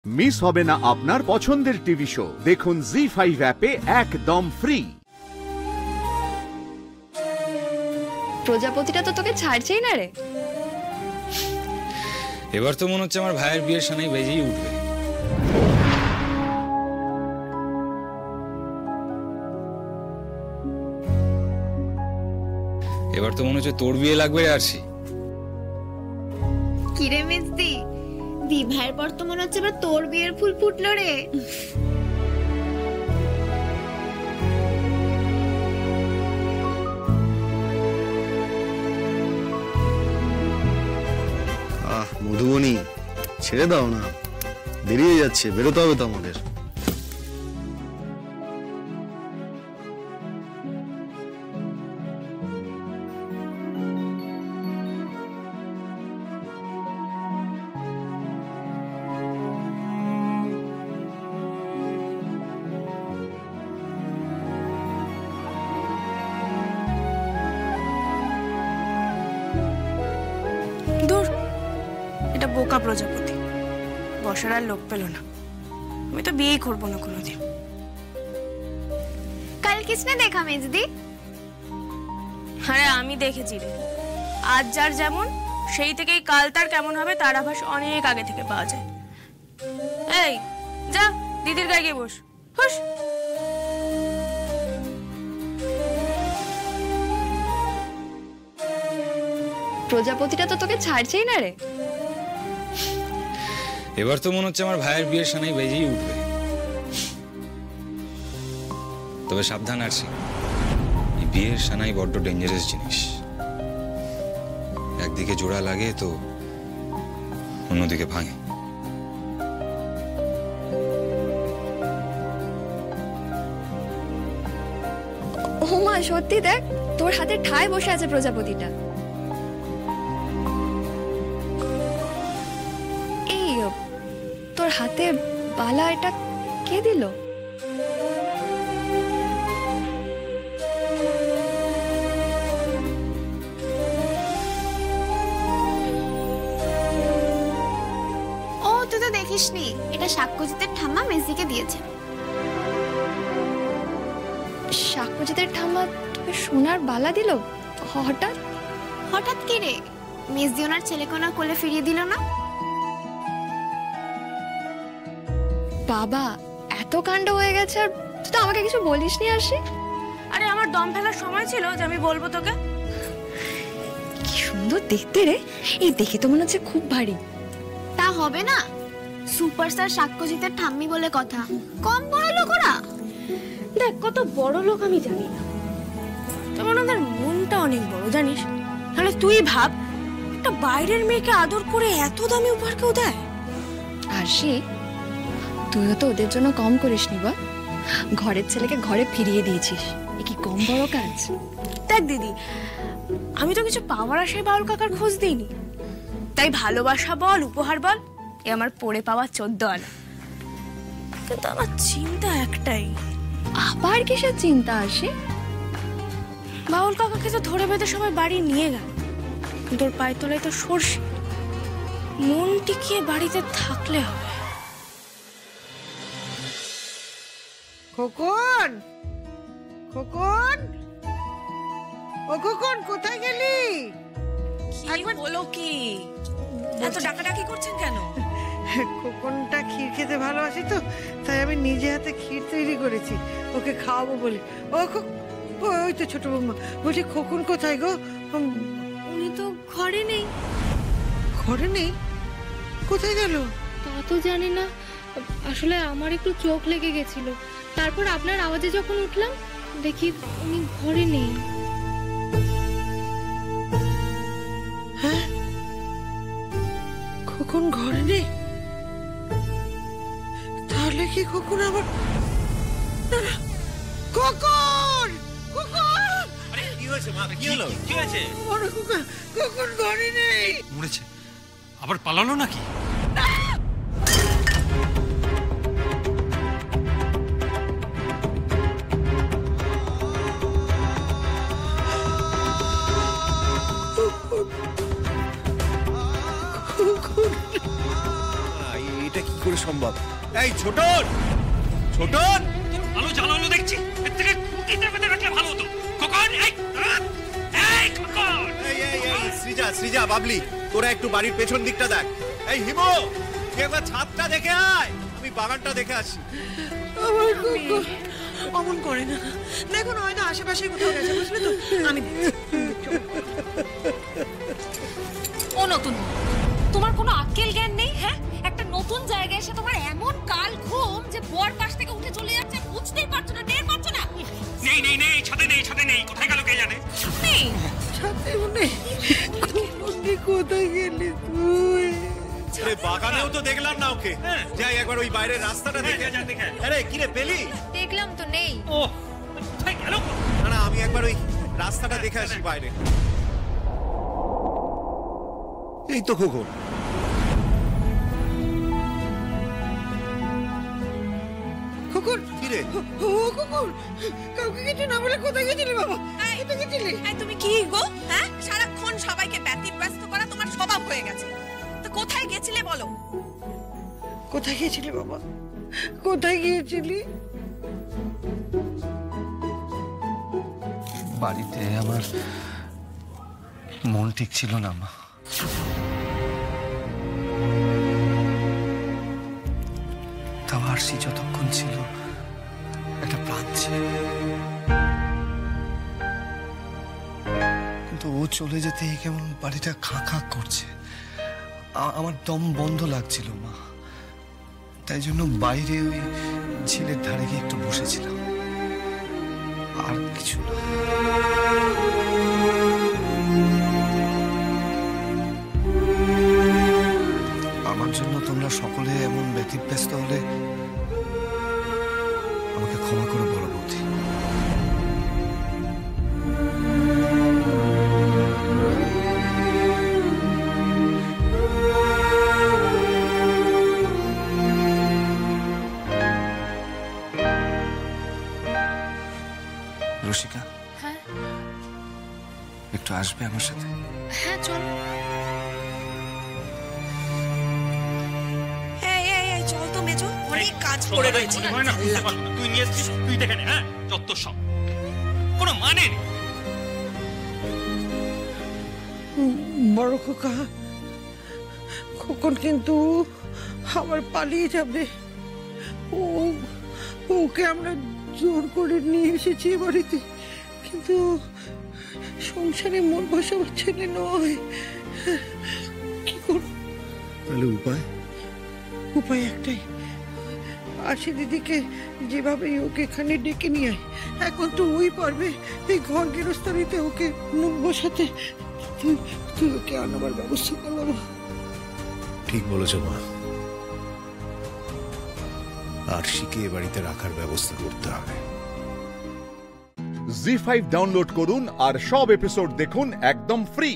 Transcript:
Miss হবে না আপনার পছন্দের টিভি শো। দেখুন জি5 অ্যাপে একদম ফ্রি। প্রজাপতিটা তো তোকে ছাড়ছেই না রে। এবার তো মনে হচ্ছে আমার ভাইয়ের বিয়ের সানাই বেজেই উঠবে। এবার তো মনে হচ্ছে তোর বিয়ে লাগবে রে আরশি। কিরে মিস্তি, দি ভাইয়ের পর তো মনে হচ্ছে এবার তোর বিয়ের ফুল ফুটলো রে। মধুবনী, ছেড়ে দাও না, দেরি হয়ে যাচ্ছে, বেরোতে হবে তো আমাদের। এটা বোকা প্রজাপতি, বসার আর লোক পেল না। আমি তো বিয়েই করবো না কোনোদিন। কাল কিসনে দেখা মেজদি? আরে আমি দেখেছি রে, আজ যার যেমন সেই থেকেই কাল তার কেমন হবে তার আভাস অনেক আগে থেকে পাওয়া যায়। এই যা দিদির গায়ে গিয়ে বস। হুস। প্রজাপতিটা তো তোকে ছাড়ছেই না রে। এবার তো মনে হচ্ছে আমার ভাইয়ের বিয়ের সানাই বেজেই উঠবে। তবে সাবধান আরশি, এই বিয়ের সানাই বড্ড ডেঞ্জারাস জিনিস। একদিকে জোড়া লাগে তো অন্যদিকে ভাঙে। ও মা, সত্যি দেখ, তোর হাতে ঠায় বসে আছে প্রজাপতিটা। এই তোর হাতে বালা, এটা কে দিল? ও তুই তো দেখিসনি, এটা সাক্ষ্যজিতের ঠাম্মা মেজদিকে দিয়েছে। সাক্ষ্যজিতের ঠাম্মা তোকে সোনার বালা দিল হঠাৎ? হঠাৎ কি রে, মেজদি ওনার ছেলেকে ওনার কোলে ফিরিয়ে দিল না? বাবা, এত কাণ্ড হয়ে গেছে আর তুই তো আমাকে কিছু বলিসনি আরশি। আরে আমার দম ফেলার সময় ছিল যে আমি বলবো তোকে। কি সুন্দর দেখতে রে, এই দেখে তো মনে হচ্ছে খুব ভারী। তা হবে না, সুপারস্টার সাক্ষ্যজিতের ঠাম্মি বলে কথা, কম বড় লোক ওরা। দেখ কত বড় লোক আমি জানি না, তেমন ওদের মনটা অনেক বড় জানিস। তাহলে তুই ভাব, একটা বাইরের মেয়েকে আদর করে এত দামি উপহার কেউ দেয়? আরশি, তুইও তো ওদের জন্য কম করিসনি বা, ঘরের ছেলেকে ঘরে ফিরিয়ে দিয়েছিস, এ কি কম বড় কাজ? দেখ দিদি, আমি তো কিছু পাওয়ার আশায় বাউল কাকার খোঁজ দিইনি, তাই ভালোবাসা বল উপহার বল এ আমার পড়ে পাওয়া 14 আনা। কিন্তু আমার চিন্তা একটাই। আবার কিসের চিন্তা আরশি? বাউল কাকাকে তো ধরে বেঁধে সবাই বাড়ি নিয়ে গেল, তোর পায়ের তলায় তো সরষে, মন টিকিয়ে বাড়িতে থাকলে হবে। খোকন, খোকন, ও খোকন, কোথায় গেলি? একবার বলো কি, এত ডাকাডাকি করছেন কেন? খোকনটা ক্ষীর খেতে ভালোবাসি তো, তাই আমি নিজে হাতে ক্ষীর তৈরি করেছি ওকে খাওয়াবো বলে। ওই তো ছোট বৌমা, বলছি খোকন কোথায় গো? উনি তো ঘরে নেই। ঘরে নেই? কোথায় গেল? তা তো জানি না, আসলে আমার একটু চোখ লেগে গেছিল, তারপর আপনার আওয়াজে যখন উঠলাম দেখি উনি ঘরে নেই। হ্যাঁ, খোকন ঘরে নেই? তাহলে কি খোকন আবার? খোকন, খোকন! আরে কি হয়েছে মা? কি হলো? কি হয়েছে? খোকন ঘরে নেই। মরেছে? আবার পালালো নাকি? এটা কি করে সম্ভব? এই ছোটন, ছোটন, আলো জ্বালানো দেখছি, এর থেকে কুটিতে বেঁধে রাখলে ভালো হতো। খোকন, এই খোকন! এই সৃজা, সৃজা, বাবলি, তোরা একটু বাড়ির পেছন দিকটা দেখ। এই হিমো, তুই একবার ছাদটা দেখে আয়, আমি বাগানটা দেখে আসি। আমার খোকন অমন করে না, দেখো না হয়তো আশেপাশে কোথাও গেছে, বুঝলে তো। আমি ও নতুন, তোমার কোনো আক্কেল জ্ঞান নেই? হ্যাঁ, একটা নতুন জায়গায় এসে তোমার এমন কাল ঘুম যে বর পাশ থেকে উঠে চলে যাচ্ছে, বুঝতেই পারছো না, টের পাচ্ছ না? নেই নেই নেই, ছাদে নেই, ছাদে নেই, কোথায় গেল কে জানে? নেই ছাদেও নেই। খোকনকে কোথায় গেলি তুই? আরে বাগানেও তো দেখলাম না ওকে। যাই একবার ওই বাইরের রাস্তাটা দেখে। আরে কি রে পেলি? দেখলাম তো নেই। ও কোথায় গেল? না আমি একবার ওই রাস্তাটা দেখে আসি বাইরে। এই তো খোকন। খোকন কি রে? ও খোকন, কাউকে কিছু না বলে কোথায় গেছিলি বাবা? কোথায় গেছিলি? তুমি কি গো? হ্যাঁ, সারাক্ষণ সবাইকে ব্যতিব্যস্ত করা তোমার স্বভাব হয়ে গেছে। তো কোথায় গেছিলে বলো? কোথায় গিয়েছিলি বাবা? কোথায় গিয়েছিলি? বাড়িতে আমার মন ঠিক ছিল না মা। তাও আরশি যতক্ষণ ছিল একটা প্রাণ ছিল, কিন্তু ও চলে যেতেই কেমন বাড়িটা খাঁ খাঁ করছে। আমার দম বন্ধ লাগছিল মা, তাই জন্য বাইরে ওই ঝিলের ধারে গিয়ে একটু বসেছিলাম, আর কিছু না। আমার জন্য তোমরা সকলে এমন ব্যতিব্যস্ত হলে আমাকে ক্ষমা করে বলো বৌদি। রসিকা, হ্যাঁ একটু আসবে আমার সাথে? হ্যাঁ চল। চল তো মেজো, অনেক কাজ পড়ে রয়েছে। তুই নিয়ে এসছিস, তুই দেখে নে। হ্যাঁ, যত সব, কোনো মানে নেই। বড় খোকা, খোকন কিন্তু আবার পালিয়ে যাবে। ওকে আমরা জোর করে নিয়ে এসেছি বাড়িতে, কিন্তু সংসারে মন বসাবার ছেলে নয়। কি করব? তাহলে উপায়? উপায় একটাই, আশি দিদিকে যেভাবে ওকে এখানে ডেকে নিয়ে আয়। এখন তো ওই পারবে এই ঘর গৃহস্থালিতে ওকে মুখ বসাতে। তুই ওকে আনাবার ব্যবস্থা কর বাবা। ঠিক বলেছ মা, আরশিকে এ বাড়িতে রাখার ব্যবস্থা করতে হবে। জি5 ডাউনলোড করুন আর সব এপিসোড দেখুন একদম ফ্রি।